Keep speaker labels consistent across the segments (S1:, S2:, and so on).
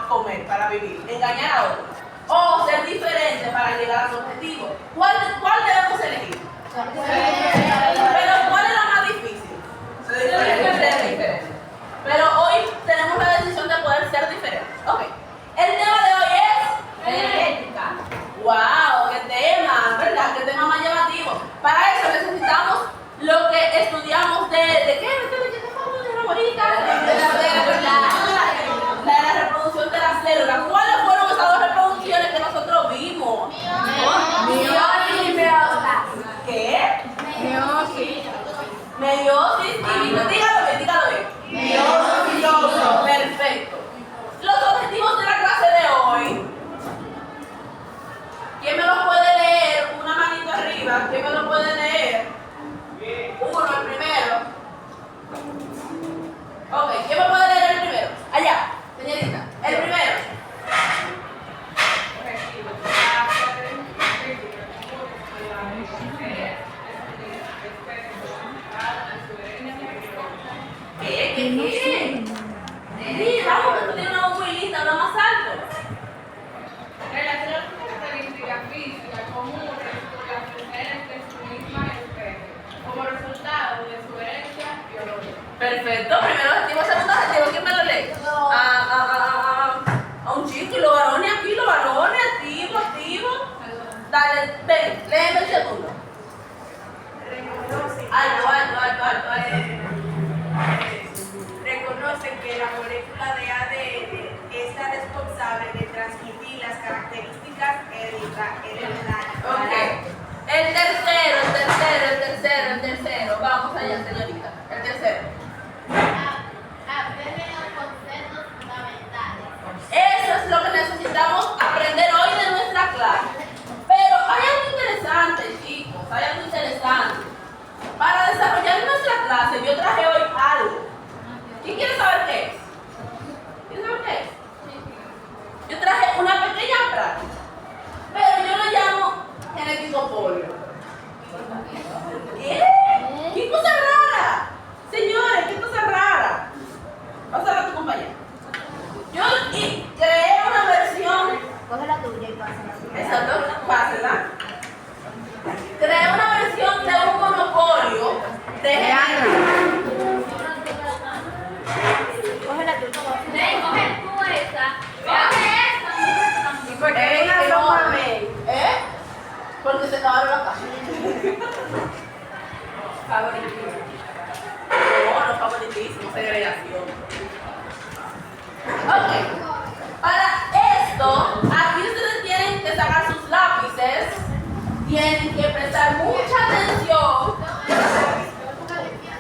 S1: comer, para vivir, engañar a otros, o ser diferente para llegar a su objetivo. ¿Cuál debemos elegir? Pero ¿cuál es la más difícil? Ser diferente. Pero hoy tenemos la decisión de poder ser diferentes. Ok. El tema de hoy es genética. ¡Wow! ¡Qué tema! ¿Verdad? ¡Qué tema más llamativo! Para eso necesitamos lo que estudiamos de qué la reproducción de las células. ¿Cuáles fueron esas dos reproducciones que nosotros vimos?
S2: Meiosis y meiosis.
S1: ¿Qué? Meiosis y dígalo bien. Meiosis. Perfecto. Los objetivos de la clase de hoy. ¿Quién me los puede leer? Una manito arriba. ¿Quién me lo puede leer? Uno, el primero. Ok, ¿quién me puede leer el primero? Allá, señorita. El primero. ¿Qué? Sí, vamos, que tú tienes una voz muy linda, una más alto.
S3: Relacionar sus características físicas comunes con las mujeres de su misma especie, como resultado de su herencia biológica.
S1: Perfecto, primero objetivo, segundo objetivo, ¿quién me lo lee? A un chico y los varones aquí, los varones, activo. Dale, ven, léeme el segundo. Alto.
S4: Reconoce que la molécula de ADN es la responsable de transmitir las características hereditarias.
S1: Ok. El tercero. Vamos allá, señorita. El tercero.
S2: Aprende los conceptos fundamentales.
S1: Eso es lo que necesitamos aprender hoy de nuestra clase. Pero hay algo interesante, chicos. Para desarrollar nuestra clase, yo traje hoy algo. ¿Quién quiere saber qué es? ¿Quiere saber qué es? Yo traje una pequeña práctica, pero yo lo llamo genético polio. ¿Qué? ¿Qué cosa rara? Señores, ¿qué cosa rara? Pásala a tu compañero. Yo creé una versión.
S2: Coge la tuya y pásala.
S1: Exacto, pásela. Creé una versión de un monopolio de genética.
S2: Coge la tuya.
S3: Coge tú esa.
S4: ¿Y por qué una sopa me?
S1: Porque se acabaron la caja.
S4: Favoritismo.
S1: No favoritismo, segregación. Ok. Para esto, aquí ustedes tienen que sacar sus lápices. Tienen que prestar mucha atención.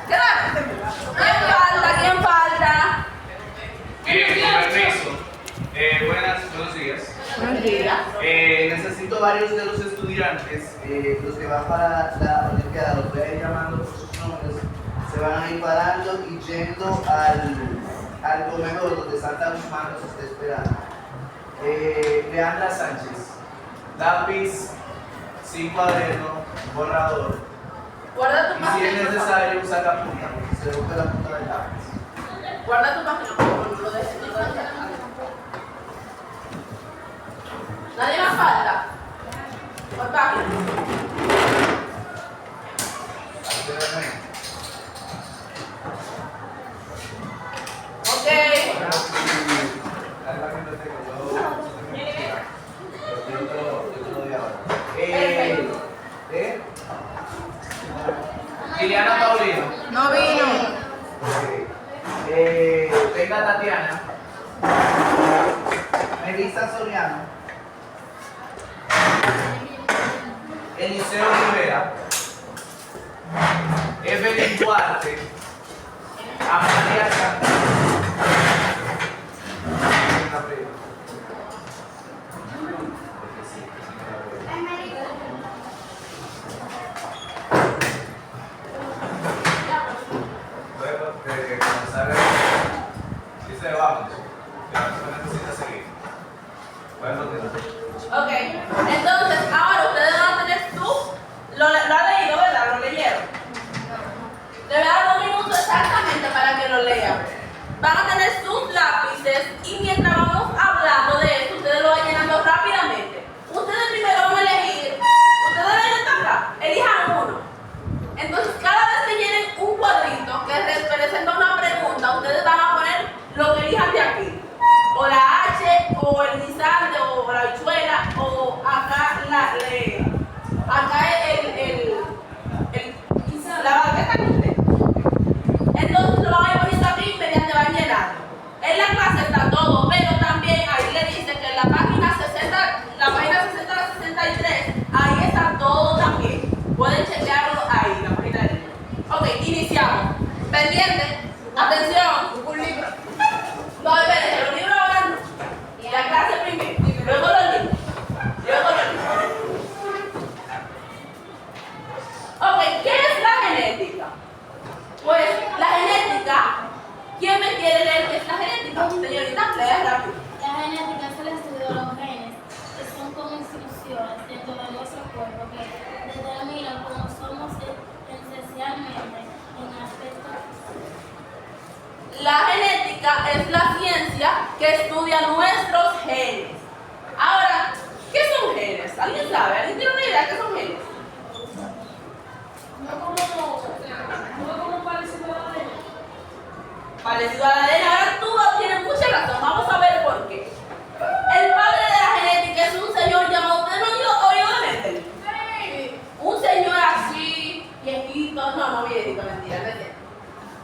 S1: Claro. ¿Quién falta?
S5: Con permiso. Buenos días.
S1: Buenos días.
S5: Necesito varios de los estudiantes, los que van para la Olimpiada, los voy a ir llamando por sus nombres, se van a ir parando y yendo al comedor donde Santa Guzmán los está esperando. Leandra Sánchez, lápiz, sin cuaderno, borrador.
S1: Guarda tu
S5: Y si es
S1: página.
S5: necesario, un sacapunta, porque se rompe la punta del lápiz.
S1: Guarda tu página, por favor, no lo dejes. ¿Nadie más falta? Por página. Ok.
S5: Liliana Paulino.
S4: No vino.
S5: Venga Tatiana. Melissa Soriano. Eliseo Rivera. Evelyn Duarte. Amalia Santos.
S1: Ok, entonces ahora ustedes van a tener lo ha leído, ¿verdad? ¿Lo leyeron? Le voy a dar 2 minutos exactamente para que lo lean. Van a tener sus lápices y mientras vamos a hablar estudia nuestros genes. Ahora, ¿qué son genes? ¿Alguien sabe? ¿Alguien tiene una idea de qué son genes?
S3: No como parecido a la de
S1: Parecido a la ADN. Ahora tú tienes mucha razón. Vamos a ver por qué. El padre de la genética es un señor llamado, ¿usted no ha oído de Mendel?
S3: Sí.
S1: Un señor así, viejito, no viejito, mentira, mentira.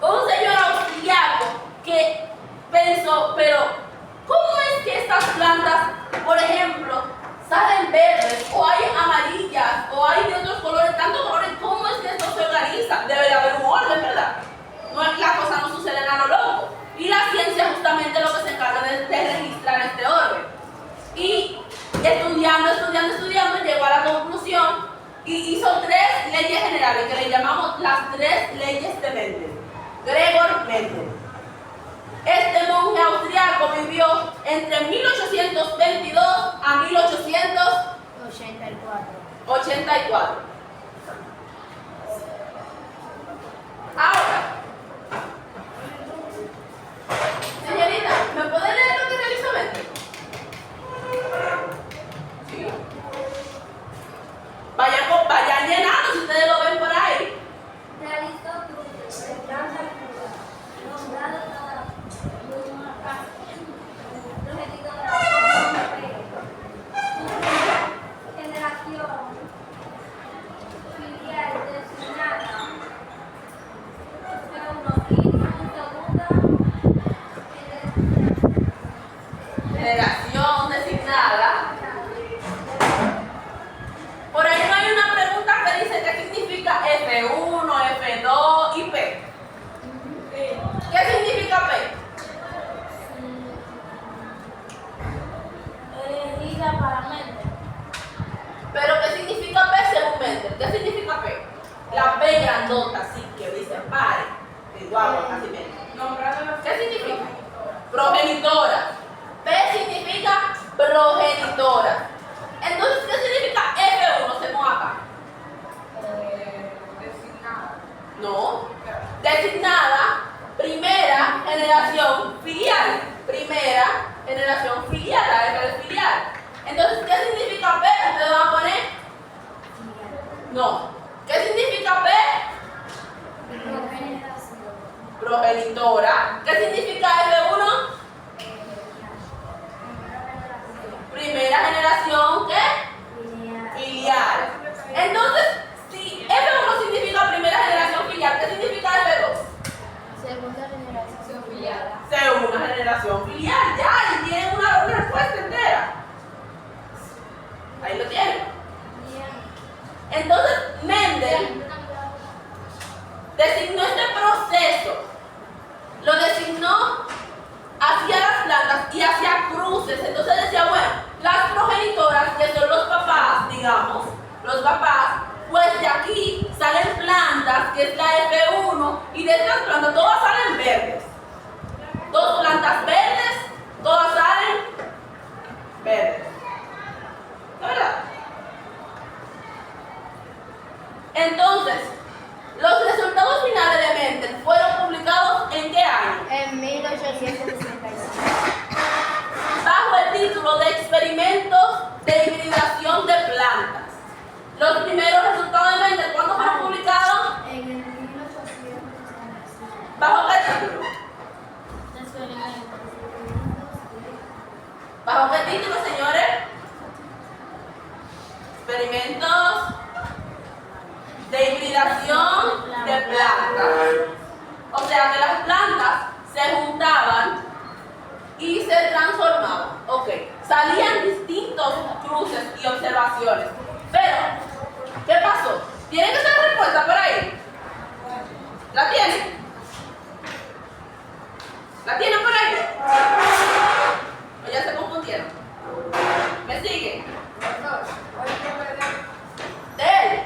S1: Un señor austriaco que pensó, pero ¿cómo es que estas plantas, por ejemplo, salen verdes, o hay amarillas, o hay de otros colores, tantos colores? ¿Cómo es que esto se organiza? Debe de haber un orden, ¿verdad? No es la cosa, no sucede a lo loco. Y la ciencia justamente lo que se encarga de registrar este orden. Y estudiando, llegó a la conclusión y hizo 3 leyes generales que le llamamos las 3 leyes de Mendel. Gregor Mendel. Este monje austriaco vivió entre 1822 a 1884. Ahora, señorita, ¿me puede leer lo que realizó Mendel? Sí. Vayan llenando si ustedes lo ven por ahí.
S2: Realizó cruces de plantas puras, nombrado cada una progenitora generación filial designada
S1: Generación designada. Por ahí no hay una pregunta que dice qué significa F1, F2 y P. ¿Qué significa P?
S2: elegida para Mendel.
S1: Pero ¿qué significa P según Mendel? ¿Qué significa P? La P grandota, así que dice pare. Igual, así mismo. ¿Qué significa? Progenitora. P significa progenitora. Entonces, ¿qué significa F1 según acá?
S3: designada.
S1: No. Designada, primera generación filial. Primera generación filial, la F de filial. Entonces, ¿qué significa P? ¿Ustedes van a poner? No. ¿Qué significa P? Progenitora. ¿Qué significa F1? Primera generación, ¿qué? Filial. Entonces, si F1 significa primera generación filial, ¿qué significa F2?
S2: Segunda generación filial.
S1: Segunda generación filial. Ya, y tienen una respuesta entera. Ahí lo tienen. Entonces, Mendel designó este proceso. Lo designó hacia las plantas y hacia cruces. Entonces decía, bueno, las progenitoras, que son los papás, digamos, los papás, pues de aquí salen plantas, que es la F1, y de estas plantas todas salen verdes. 2 plantas verdes, todas salen verdes. ¿No es verdad? Entonces, los resultados finales de Mendel fueron publicados ¿en qué año?
S2: En 1865.
S1: Bajo el título de Experimentos de Hibridación de Plantas. Los primeros resultados de Mendel, ¿cuándo fueron publicados?
S2: En el 1865.
S1: ¿Bajo qué título? ¿Bajo qué título, señores? Experimentos de hibridación de plantas. O sea que las plantas se juntaban y se transformaban. Ok, salían distintos cruces y observaciones. Pero, ¿qué pasó? ¿Tienen que hacer respuesta por ahí? ¿La tienen? ¿La tienen por ahí? ¿O ya se confundieron? ¿Me siguen? Él,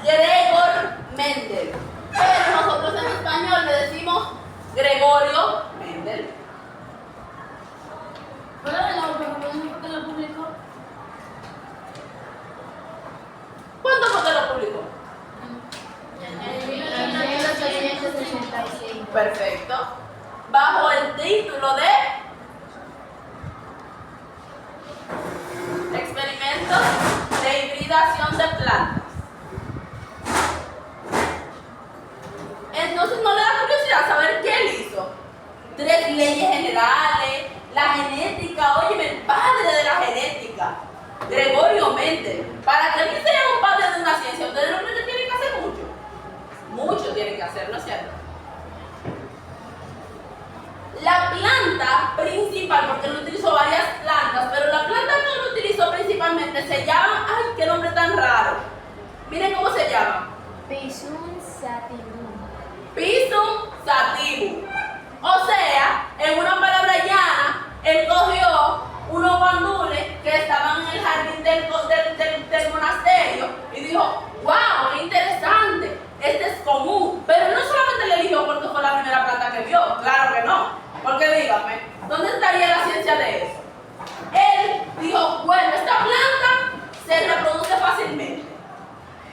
S1: Gregor Mendel. Pero nosotros en español le decimos Gregorio Mendel. Efectivamente. Para que alguien sea un padre de una ciencia, ustedes no creen que tienen que hacer mucho. Mucho tienen que hacer, ¿no es cierto? La planta principal, porque él utilizó varias plantas, pero la planta que él utilizó principalmente se llama, ay, qué nombre tan raro. Miren cómo se llama.
S2: Pisum sativum.
S1: Pisum sativum. O sea, en una palabra llana, él cogió unos guandules que estaban en el jardín del monasterio y dijo, wow, qué interesante, este es común. Pero no solamente le eligió porque fue la primera planta que vio, claro que no. Porque dígame, ¿dónde estaría la ciencia de eso? Él dijo, bueno, esta planta se reproduce fácilmente,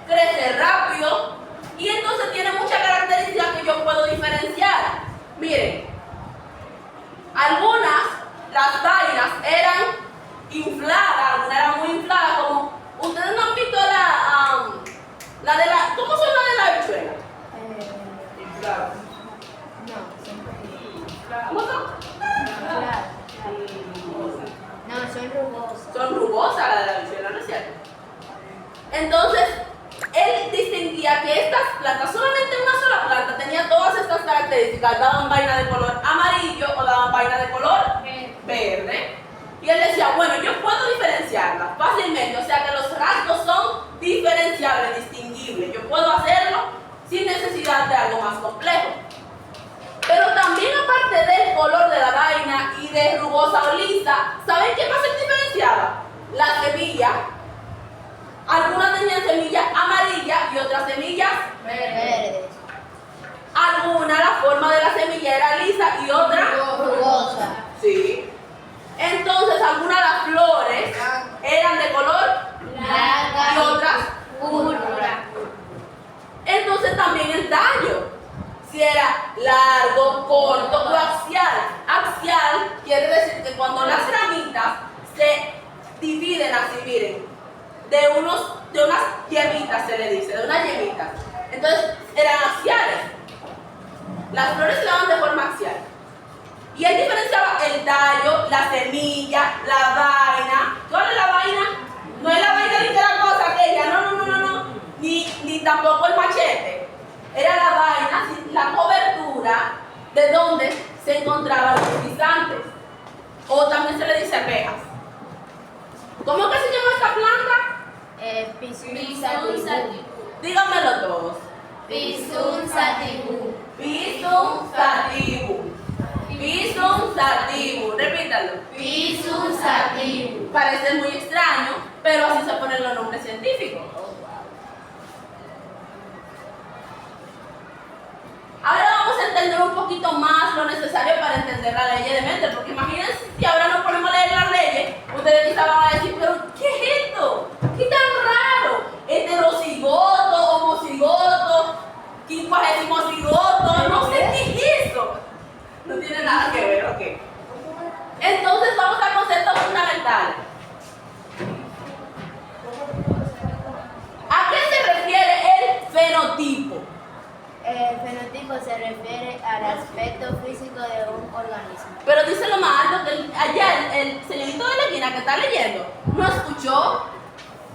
S1: crece rápido y entonces tiene muchas características que yo puedo diferenciar. Miren, algunas, las vainas eran infladas, algunas eran muy infladas, como ustedes no han visto la de la, ¿cómo son las de la habichuela? Infladas.
S2: No, son
S1: ¿Cómo son?
S2: claro. No, son rugosas.
S1: Son rugosas las de la habichuela, ¿no es cierto? Entonces, él distinguía que estas plantas, solamente una sola planta, tenía todas estas características, daban vaina de color amarillo o daban vaina de color verde. Y él decía, bueno, yo puedo diferenciarlas fácilmente, o sea que los rasgos son diferenciables, distinguibles. Yo puedo hacerlo sin necesidad de algo más complejo. Pero también aparte del color de la vaina y de rugosa o lisa, ¿saben qué más se diferenciaba? La semilla. Algunas tenían semillas amarillas y otras semillas
S2: Verdes.
S1: algunas la forma de la semilla era lisa y otra
S2: Rugosa.
S1: sí. Entonces algunas las flores eran de color
S2: Blanca
S1: y otras
S2: púrpura.
S1: entonces también el tallo, si era largo, corto o axial. Axial quiere decir que cuando las ramitas se dividen así, miren, de unas yemitas se le dice, de unas yemitas. Entonces eran axiales. Las flores se daban de forma axial. Y él diferenciaba el tallo, la semilla, la vaina. ¿Cuál es la vaina? No es la vaina de la cosa aquella, no. Ni tampoco el machete. Era la vaina, la cobertura de donde se encontraban los guisantes. O también se le dice abejas. ¿Cómo que se llama esta planta?
S2: Pisum sativum.
S1: Díganmelo todos.
S2: Pisum sativum.
S1: Pisum sativum. Pisum sativum. Repítalo.
S2: Pisum sativum.
S1: Parece muy extraño, pero así se ponen los nombres científicos. Ahora vamos a entender un poquito más lo necesario para entender la ley de Mendel, porque imagínense si ahora nos ponemos a leer las leyes, ustedes quizás van a decir, pero ¿qué es esto? ¿Qué tan raro? Heterocigoto, homocigoto, quincuagésimo-cigoto, no sé qué es eso. No tiene nada que ver, ok. Entonces vamos a conceptos fundamentales. ¿A qué se refiere el fenotipo?
S2: El fenotipo se refiere al aspecto físico de un organismo.
S1: Pero dice lo más alto que allá el señorito de la esquina que está leyendo no escuchó.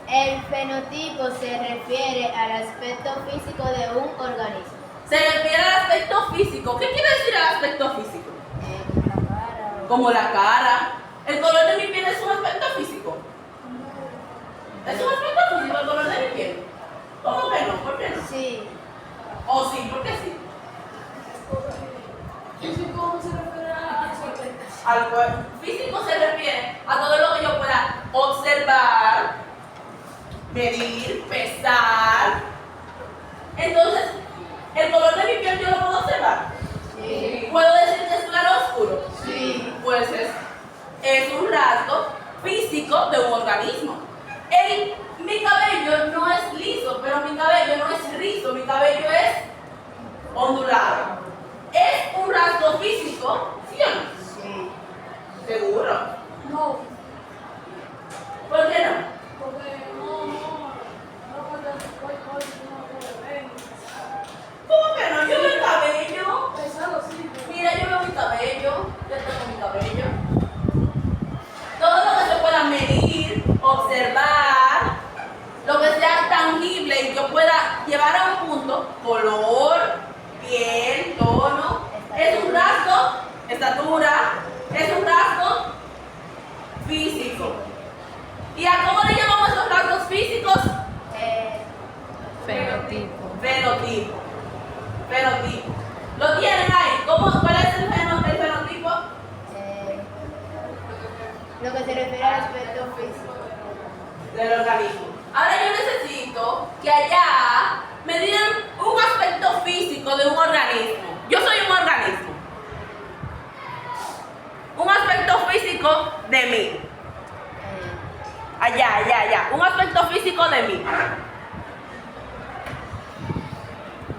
S2: El fenotipo se refiere al aspecto físico de un organismo.
S1: Se refiere al aspecto físico. ¿Qué quiere decir el aspecto físico?
S2: La cara.
S1: Como la cara. ¿El color de mi piel es un aspecto físico? ¿Es un aspecto físico el color de mi piel? ¿Cómo que no? ¿Por qué no?
S2: Sí.
S1: ¿O sí? ¿Por qué sí?
S3: ¿Físico se refiere a
S1: Al cuerpo físico se refiere a todo lo que yo pueda observar, medir, pesar. Entonces, ¿el color de mi piel yo lo puedo observar?
S2: Sí.
S1: ¿Puedo decir que es claro o oscuro?
S2: Sí.
S1: Pues es un rasgo físico de un organismo. Mi cabello no es liso, pero mi cabello no es rizo, mi cabello es ondulado. ¿Es un rasgo físico? ¿Sí o no?
S2: Sí.
S1: ¿Seguro?
S3: No,
S1: ¿Por qué no?
S3: porque no puede ver.
S1: ¿Cómo que no? Yo veo el cabello.
S3: Pesado sí.
S1: Mira, yo veo mi cabello. Yo tengo mi cabello. Todo lo que se pueda medir, observar, llevar a un punto color, piel, tono. Es un rasgo, estatura, es un rasgo físico. ¿Y a cómo le llamamos esos rasgos físicos?
S2: Fenotipo.
S1: Fenotipo. Fenotipo. ¿Lo tienen ahí? ¿Cuál es el fenotipo?
S2: Lo que se refiere al aspecto físico.
S1: Del organismo. Ahora yo necesito que allá me digan un aspecto físico de un organismo. Yo soy un organismo. Un aspecto físico de mí. Allá. Un aspecto físico de mí.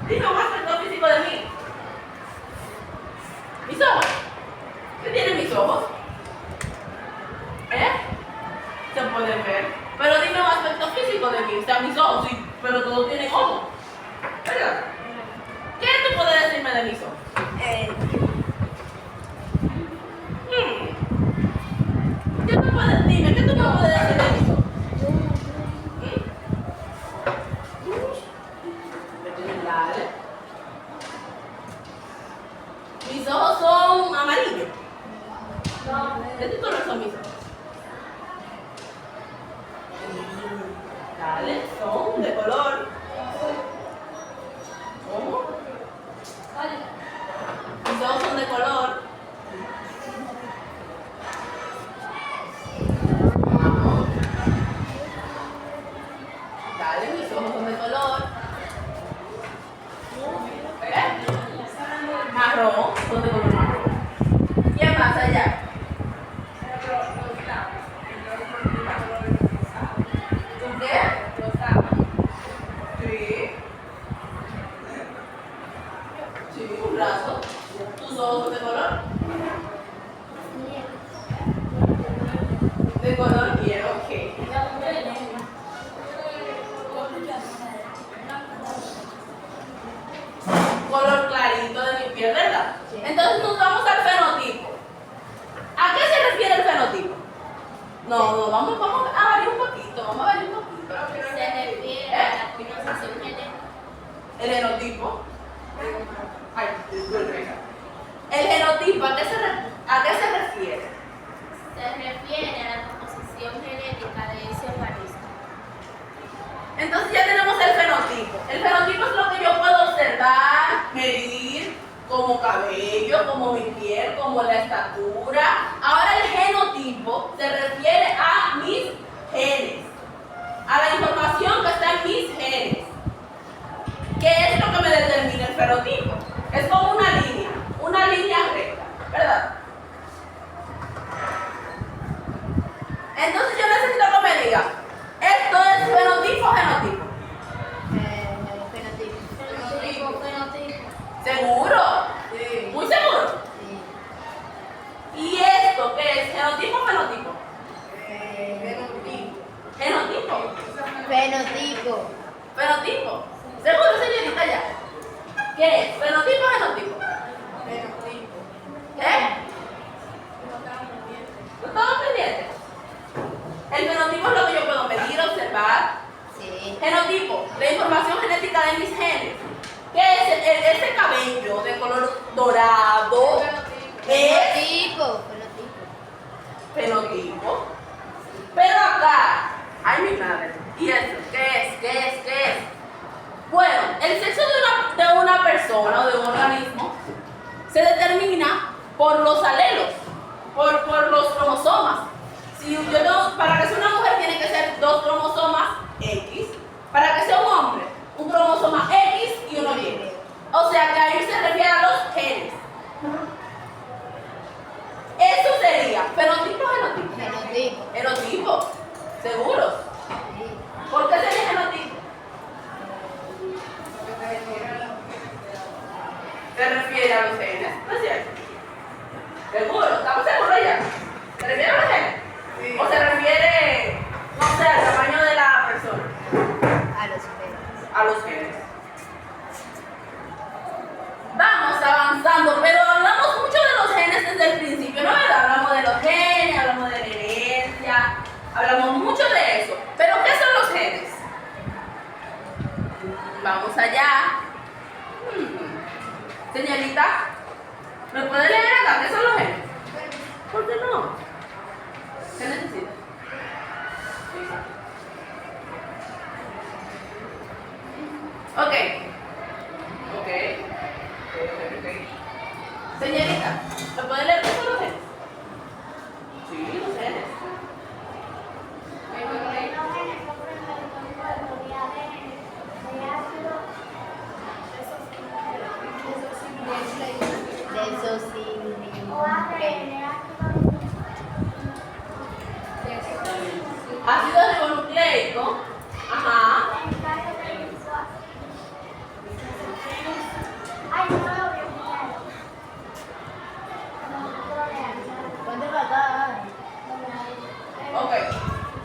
S1: Dime un aspecto físico de mí. Mis ojos. ¿Qué tienen mis ojos? Se pueden ver. Pero dime un aspecto físico de mí. O sea, mis ojos, sí, pero todos tienen ojos. ¿Verdad? ¿Qué tú puedes decirme de mis ojos? ¿Qué tú puedes decirme? ¿Qué tú me puedes decir de mis ojos? Dale. Mis ojos son amarillos. ¿De qué color son mis ojos? Dale, son de color. ¿Cómo? Mis ojos son de color. Dale, mis ojos son de color. Marrón, son de color marrón. ¿Quién más allá? ¿Tú qué? Sí, un brazo. ¿Tus ojos son de color? De color miel, ok. Color clarito de mi piel, ¿verdad?
S2: Sí.
S1: Entonces nos vamos al fenotipo. ¿A qué se refiere el fenotipo? No, vamos a variar un poquito, vamos a variar un poquito.
S2: Se refiere a la composición genética.
S1: El genotipo. Ay, disculpe. El genotipo, ¿a qué se refiere?
S2: Se refiere a la composición genética de ese organismo.
S1: Entonces ya tenemos el fenotipo. El fenotipo es lo que yo puedo observar, medir, como cabello, como mi piel, como la estatura. Ahora el genotipo se refiere a mis genes, a la información que está en mis genes. ¿Qué es lo que me determina el fenotipo? Es como una línea recta, ¿verdad? Entonces yo necesito que me diga, ¿esto es fenotipo o genotipo?
S2: Fenotipo.
S1: ¿Seguro?
S4: Sí.
S1: ¿Muy seguro?
S2: Sí.
S1: ¿Y esto qué es? ¿Genotipo o fenotipo? ¿Genotipo?
S2: Fenotipo.
S1: ¿Fenotipo? ¿Seguro, señorita, ya? ¿Qué es? ¿Fenotipo o genotipo? ¿No estamos pendientes? El fenotipo es lo que yo puedo medir, observar.
S2: Sí.
S1: Genotipo, la información genética de mis genes. ¿Qué es ese cabello de color dorado? Es
S2: Fenotipo.
S1: fenotipo. Pero acá, ay mi madre, ¿y eso? ¿Qué es? Bueno, el sexo de una persona o de un organismo se determina por los alelos, por los cromosomas. Si yo tengo, para que sea una mujer tiene que ser 2 cromosomas X, para que sea un hombre, un cromosoma X y uno Y. O sea que ahí se refiere a los genes. Eso sería fenotipo o genotipo.
S2: Fenotipo.
S1: Genotipo, ¿seguros?
S2: Sí.
S1: ¿Por qué sería genotipo? Se refiere a los genes, ¿no es cierto? ¿Seguro? ¿Estamos seguros ya? ¿Se refiere a los genes?
S4: Sí.
S1: ¿O se refiere, no sé, al tamaño de la persona?
S2: A los genes.
S1: A los genes. Vamos avanzando, pero hablamos mucho de los genes desde el principio, ¿no es verdad? Hablamos de los genes, hablamos de la herencia, hablamos mucho de eso. ¿Pero qué son los genes? Vamos allá. Señorita, ¿me puede leer acá qué son los genes? ¿Por qué no? ¿Qué necesita? Ok. Señorita, ¿me puede leer qué son los genes? Sí, los genes. Ácido ribonucleico. Ajá.
S2: ¿Dónde va a dar?
S1: Ok.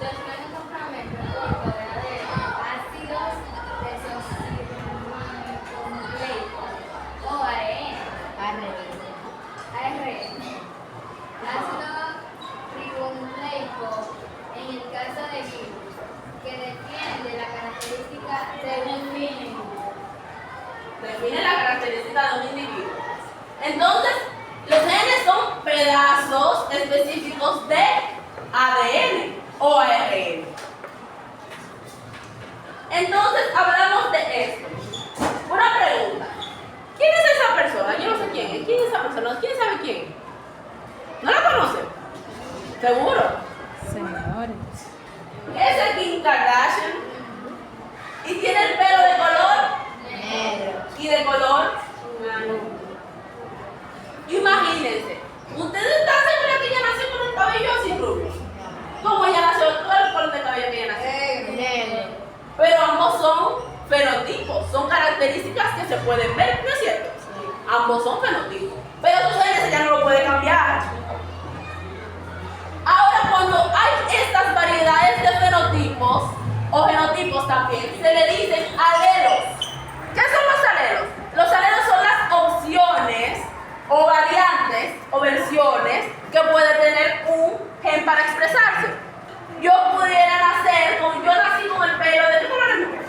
S2: Después de complemento corto de ácidos desoxirribonucleicos o ARN. Ácido ribonucleico en el caso de virus, que defiende la característica de un individuo.
S1: Define la característica de un individuo. Entonces, los genes son pedazos específicos de ADN o ARN. Entonces, hablamos de esto. Una pregunta. ¿Quién es esa persona? Yo no sé quién es. ¿Quién es esa persona? ¿Quién sabe quién? ¿No la conoce? ¿Seguro?
S6: Señores.
S1: Es el Kim Kardashian. Y tiene el pelo de color
S2: Negro.
S1: y de color. Imagínense, ¿ustedes están seguros que ella nació con el cabello así rubio? ¿Cómo ella nació? ¿Cuál es el color de cabello que ella nació?
S2: Negro.
S1: Pero ambos son fenotipos, son características que se pueden ver, ¿no es cierto? Ambos son fenotipos, pero sus genes ella no lo puede cambiar. Ahora, cuando hay estas variedades de fenotipos, o genotipos también, se le dicen alelos. ¿Qué son los alelos? Los alelos son las opciones o variantes o versiones que puede tener un gen para expresarse. Yo pudiera nacer yo nací con el pelo de qué color es mi pelo?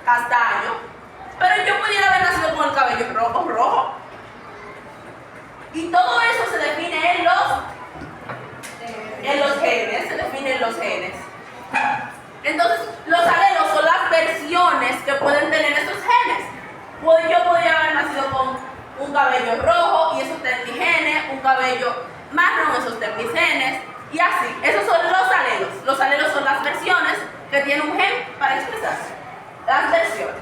S1: Castaño, pero yo pudiera haber nacido con el cabello rojo. Y todo eso se define en los genes, se define en los genes. Entonces, los alelos son las versiones que pueden tener estos genes. Yo podría haber nacido con un cabello rojo y eso está en mi genes, un cabello marrón, eso está en mis genes, y así. Esos son los alelos. Los alelos son las versiones que tiene un gen para expresarse. Las versiones.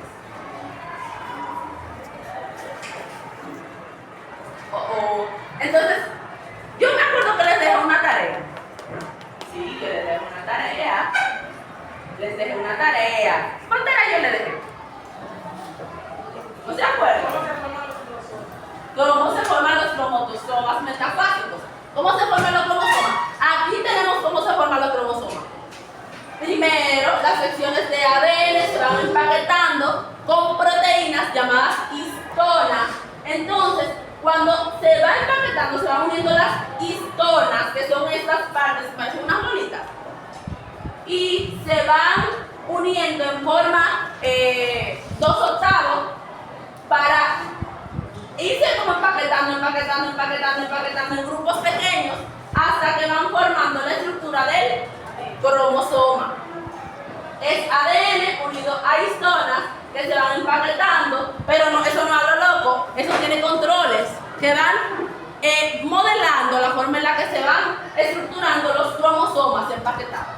S1: Entonces, yo me acuerdo que les dejé una tarea. Sí, yo les dejé una tarea. Les dejé una tarea. ¿Cuál tarea yo les dejé? ¿No se acuerdan? ¿Cómo se forman los cromosomas metafásicos? ¿Cómo se forman los cromosomas? Aquí tenemos cómo se forman los cromosomas. Primero, las secciones de ADN se van empaquetando con proteínas llamadas histonas. Entonces, cuando se va empaquetando, se van uniendo las histonas, que son estas partes, parecen unas bolitas, y se van uniendo en forma 2/8 para irse como empaquetando en grupos pequeños hasta que van formando la estructura del cromosoma. Es ADN unido a histonas que se van empaquetando, pero no, eso no es a lo loco, eso tiene controles que van modelando la forma en la que se van estructurando los cromosomas empaquetados.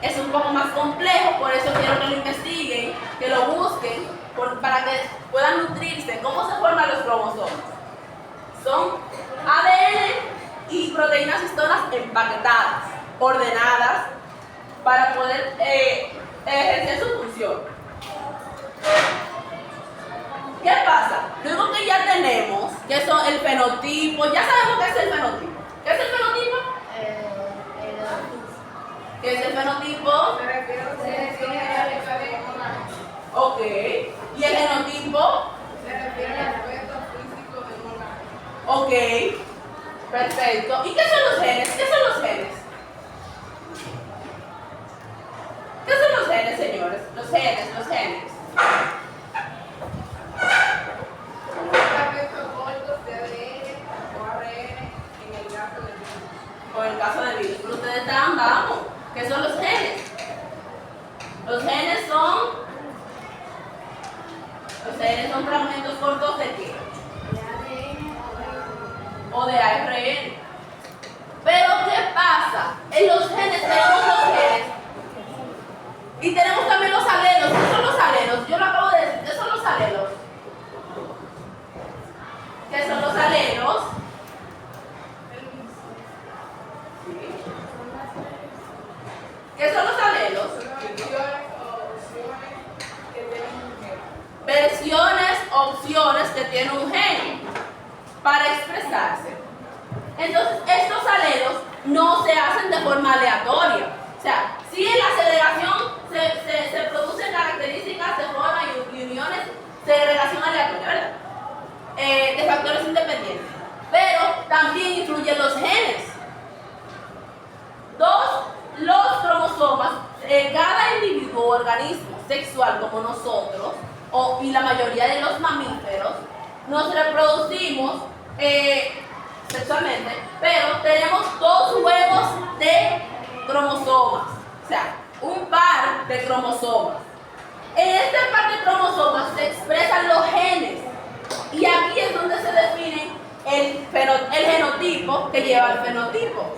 S1: Es un poco más complejo, por eso quiero que lo investiguen, que lo busquen, para que puedan nutrirse. ¿Cómo se forman los cromosomas? Son ADN y proteínas histonas empaquetadas, ordenadas, para poder ejercer su función. ¿Qué pasa? Luego que ya tenemos, que son el fenotipo, ya sabemos qué es el fenotipo. ¿Qué es el fenotipo? ¿Qué es el fenotipo?
S3: Se refiere a la cabeza.
S1: Ok. ¿Y el genotipo?
S3: Se refiere al aspecto físico de un organismo.
S1: Ok. Perfecto. ¿Y qué son los genes? ¿Qué son los genes? ¿Qué son los genes? genes, señores. Los genes.
S3: Fragmentos cortos de ADN o ARN en el caso del virus.
S1: O en el caso del virus. Pero ustedes están, vamos, ¿qué son los genes? Los genes son fragmentos cortos de qué? O de ARN. Pero ¿qué pasa? En los genes tenemos los genes y tenemos también los alelos. ¿Qué son los alelos? Yo lo acabo de decir. ¿Qué son los alelos? ¿Qué son los alelos? ¿Qué son los alelos? Versiones, opciones que tienen un gen para expresarse. Entonces, estos alelos no se hacen de forma aleatoria. O sea, si en la segregación se producen características de forma y uniones, segregación aleatoria, ¿verdad? De factores independientes. Pero también influyen los genes. Los cromosomas, cada individuo o organismo sexual como nosotros, y la mayoría de los mamíferos, nos reproducimos sexualmente, pero tenemos 2 huevos de cromosomas, o sea, un par de cromosomas. En este par de cromosomas se expresan los genes y aquí es donde se define el genotipo que lleva el fenotipo.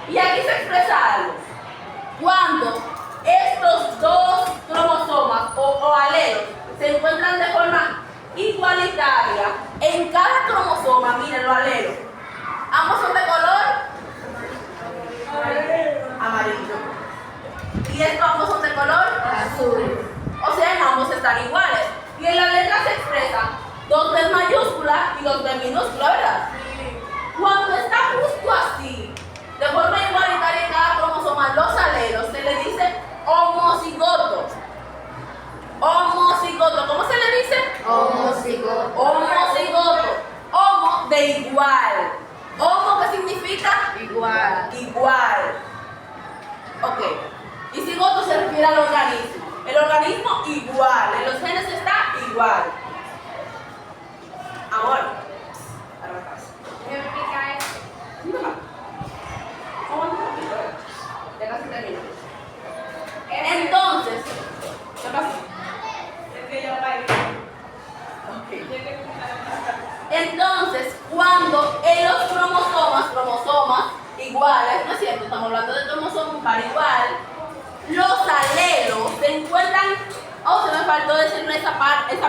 S1: Y aquí se expresa algo. Cuando estos 2 cromosomas o alelos se encuentran de forma igualitaria en cada cromosoma, miren los alelos. Ambos son de color amarillo. Y estos ambos son de color azul. O sea, ambos están iguales. Y en la letra se expresan 2 veces mayúsculas y 2 veces minúsculas, ¿verdad? Cuando está justo así, de forma igualitaria en cada cromosoma, los alelos, se le dice homocigoto. Homocigoto. ¿Cómo se le dice?
S2: Homocigoto.
S1: Homocigoto. Homo de igual. Homo, ¿qué significa?
S2: Igual.
S1: Igual. Ok. Y cigoto se refiere al organismo. El organismo igual. En los genes está igual. Amor.
S3: ¿Qué explica esto?
S1: Ya casi termino. Entonces, ¿qué pasa?
S3: Es que yo bailo.
S1: Ok. Entonces, cuando en los cromosomas iguales, ¿no es cierto? Estamos hablando de cromosomas par igual, los alelos se encuentran, se me faltó decir esa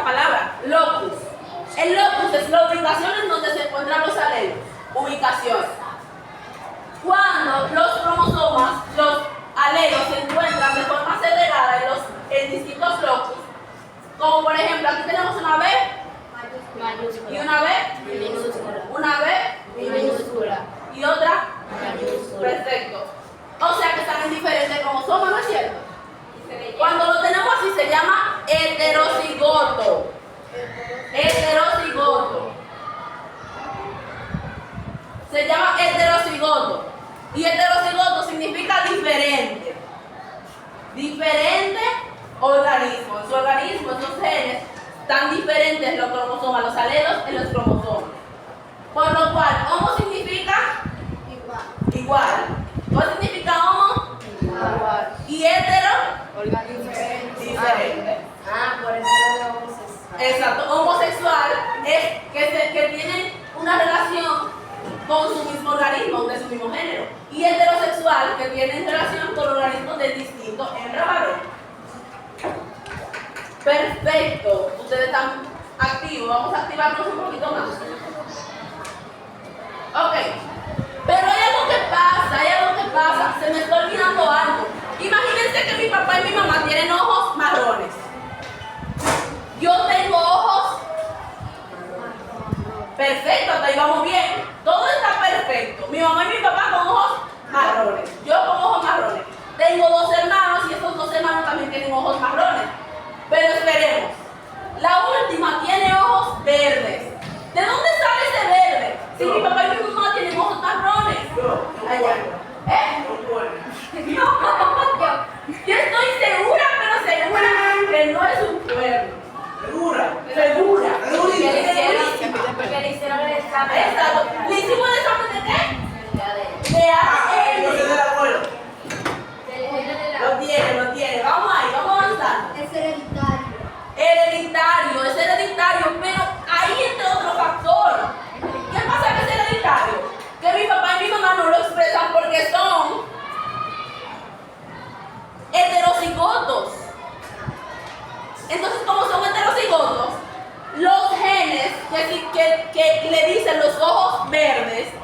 S1: palabra, locus. El locus es la ubicación en donde se encuentran los alelos, ubicación. Cuando los cromosomas, los alelos se encuentran de forma segregada en distintos locus, como por ejemplo, aquí tenemos una B y una B, una B y otra, perfecto. O sea que están en diferentes cromosomas, ¿no es cierto? Cuando lo tenemos así se llama heterocigoto. Heterocigoto. Se llama heterocigoto. Y heterocigoto significa diferente. Diferente organismo. En su organismo, esos genes, tan diferentes los cromosomas, los alelos en los cromosomas. Por lo cual, homo significa igual. ¿Cuál significa homo?
S2: Igual.
S1: Y hetero,
S2: Diferente. Por eso es de homosexual.
S1: exacto. Homosexual es que tienen una relación con su mismo organismo, de su mismo género. Y heterosexual, que tienen relación con organismos de distinto hembra varón. Perfecto. Ustedes están activos. Vamos a activarnos un poquito más. Ok. Pero hay algo que pasa. Se me está olvidando algo. Imagínense que mi papá y mi mamá tienen ojos marrones. Yo tengo ojos. Perfecto, hasta ahí vamos bien. Todo está perfecto. Mi mamá y mi papá con ojos marrones. Yo con ojos marrones. Tengo 2 hermanos y esos 2 hermanos también tienen ojos marrones. Pero esperemos. La última tiene ojos verdes. ¿De dónde sale ese verde? Si mi papá y mi mamá tienen ojos marrones. Allá. ¿Eh? No.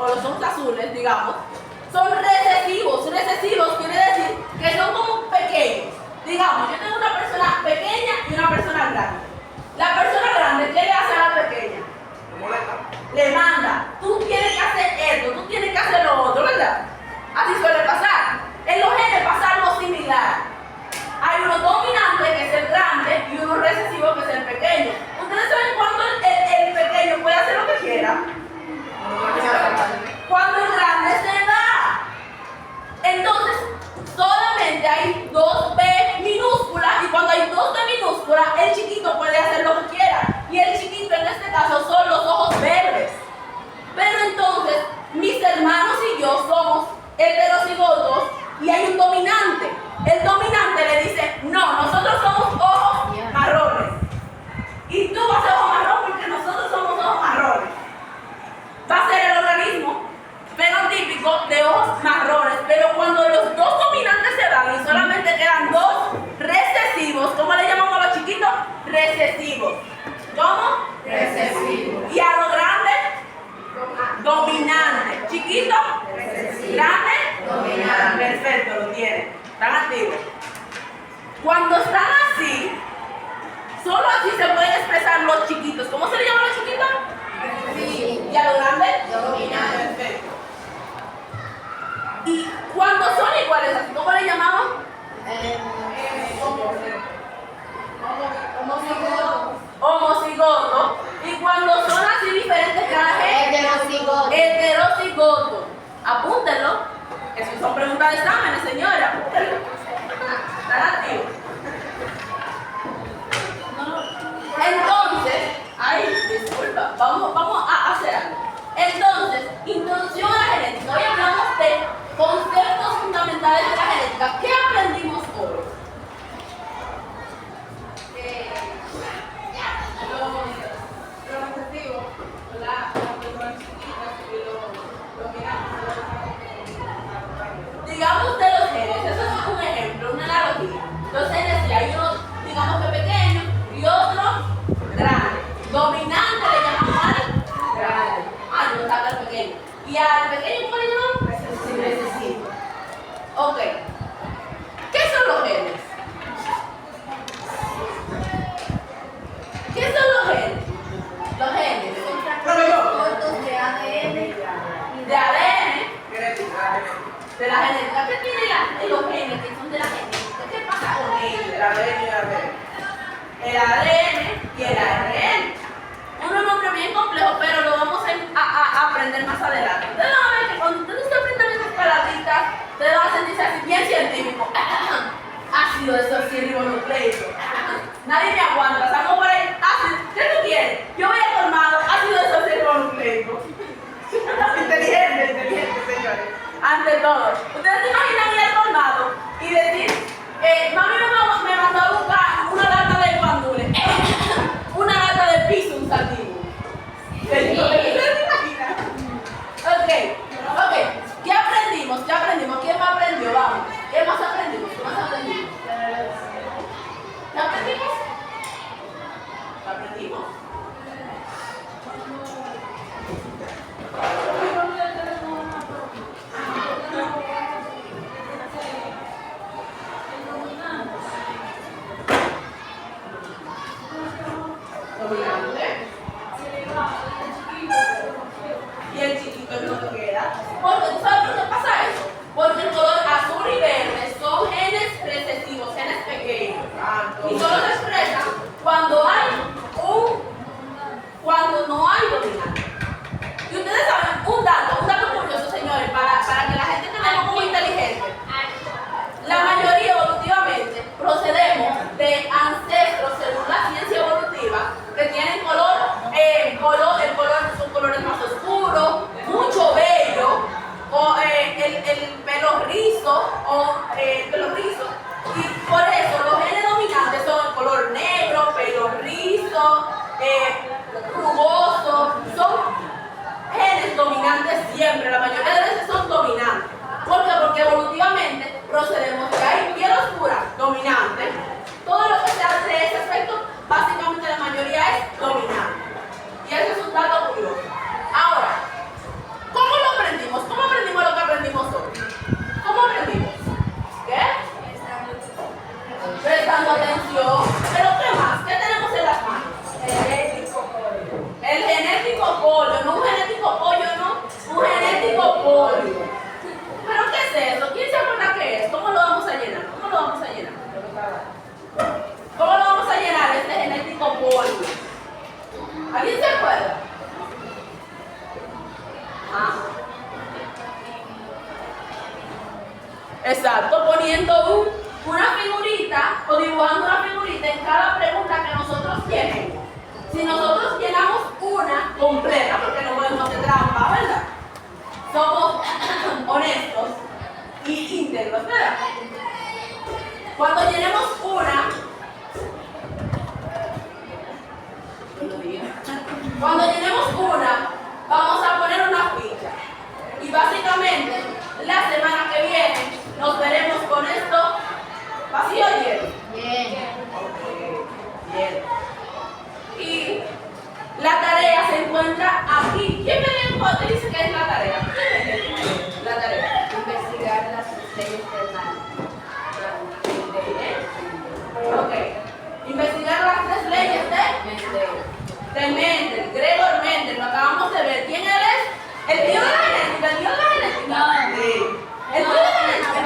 S1: o los ojos azules, digamos, son recesivos. Recesivos quiere decir que son como pequeños. Digamos, yo tengo una persona pequeña y una persona grande. La persona grande, ¿qué le hace a la pequeña? Le manda, tú tienes que hacer esto, tú tienes que hacer lo otro, ¿verdad? Así suele pasar. En los genes pasa algo similar. Hay uno dominante, que es el grande, y uno recesivo, que es el pequeño. ¿Ustedes saben cuándo el pequeño puede hacer lo que quiera? Cuando el grande se da. Entonces, solamente hay 2 B minúsculas, y cuando hay 2 B minúsculas, el chiquito puede hacer lo que quiera. Y el chiquito en este caso son los ojos verdes. Pero entonces, mis hermanos y yo somos heterocigotos y hay un dominante. El dominante le dice, no, nosotros somos ojos marrones. Y tú vas a ser ojo marrón porque nosotros somos ojos marrones. Va a ser el organismo fenotípico de ojos marrones. Pero cuando los 2 dominantes se dan y solamente quedan 2 recesivos, ¿cómo le llamamos a los chiquitos? Recesivos. ¿Cómo?
S2: Recesivos.
S1: Y a los grandes, dominante. Chiquito, grande, dominante. Perfecto, lo tienen. Están activos. Cuando están así, solo así se pueden expresar los chiquitos. ¿Cómo se le llaman los chiquitos?
S2: Sí.
S1: ¿Y a los grandes?
S2: Dominante.
S1: Perfecto. Y cuando son iguales, ¿cómo le llamamos? Homocigoto. Y cuando son así diferentes cada gente,
S2: Heterocigoto.
S1: heterocigoto. Apúntenlo. Eso son preguntas de exámenes, señores. Apúntenlo. Están activos. Entonces, disculpa, vamos a hacer algo. Entonces, introducción a la genética. Hoy hablamos de conceptos fundamentales de la genética. ¿Qué aprendimos hoy?
S3: Los objetivos, las personas chiquitas y los grandes.
S1: Digamos de los genes, eso es un ejemplo, una analogía. Los genes, si hay uno, digamos que pequeño y otro grande. Dominante le llamamos al grande. No está al pequeño. ¿Y al pequeño cómo le llamamos? Recesivo. Ok. ¿Qué son los genes? ¿Qué son los genes? Los genes
S2: Cortos de ADN.
S1: de ADN, de la genética. ¿Qué tiene los genes que son de la genética? ¿Qué pasa con ellos? El ADN y el ARN. Un nombre bien complejo, pero lo vamos a aprender más adelante. Ustedes van a ver que cuando ustedes aprendan estas palabritas, ustedes van a sentirse así bien científico. Ácido desoxirribonucleico. Nadie me aguanta, estamos por ahí. Ácido, ¿qué tú quieres? Yo voy al colmado, ácido desoxirribonucleico. Inteligente, señores. Ante todo, ustedes se imaginan ir al colmado y decir, mami me mandó a buscar una lata de guandule, una lata de piso, un sardino. ¿Ustedes se imaginan? Ok. ¿Qué aprendimos? ¿Quién más aprendió? Vamos. ¿Qué más aprendimos? ¿Qué aprendimos? Dominante. Y el chiquito es lo que queda. Porque tú sabes por qué pasa eso. Porque el color azul y verde son genes recesivos, genes pequeños. Y solo se expresan cuando no hay dominante. Y ustedes saben un dato curioso, señores, para que la gente tengamos como inteligente. La mayoría evolutivamente procedemos de ancestros según la ciencia evolutiva que tienen el color son colores más oscuros, mucho vello, o el pelo rizo, o Exacto, poniendo una figurita o dibujando una figurita en cada pregunta que nosotros llenemos. Si nosotros llenamos una completa, porque no podemos hacer trampa, ¿verdad? Somos honestos y íntegros, ¿verdad? Cuando llenemos una, vamos a poner una ficha. Y básicamente, la semana que viene, nos veremos con esto vacío o lleno.
S2: Bien.
S1: Bien. Y la tarea se encuentra aquí. ¿Quién me dice qué es la tarea? La tarea.
S2: Investigar las leyes del mar.
S1: Ok. Investigar las 3 leyes de Mendel, Gregor Mendel. Lo acabamos de ver. ¿Quién él es? El tío de la genética. El tío de la genética.
S2: No.
S1: Sí. El tío de la genética.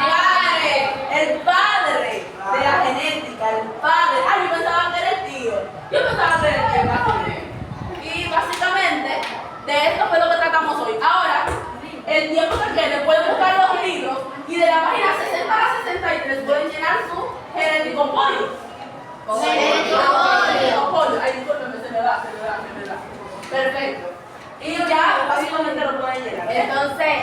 S1: El padre de la genética. El padre. Ay, yo pensaba que era el tío. Yo pensaba que era el tío. Y básicamente, de esto fue lo que tratamos hoy. Ahora, el tiempo que quede, pueden buscar los libros y de la página 60 a 63 pueden llenar su genético polio.
S2: Genético polio.
S1: Ay, discúlpeme, se me va. Perfecto. Y ya básicamente lo pueden llenar.
S2: Entonces,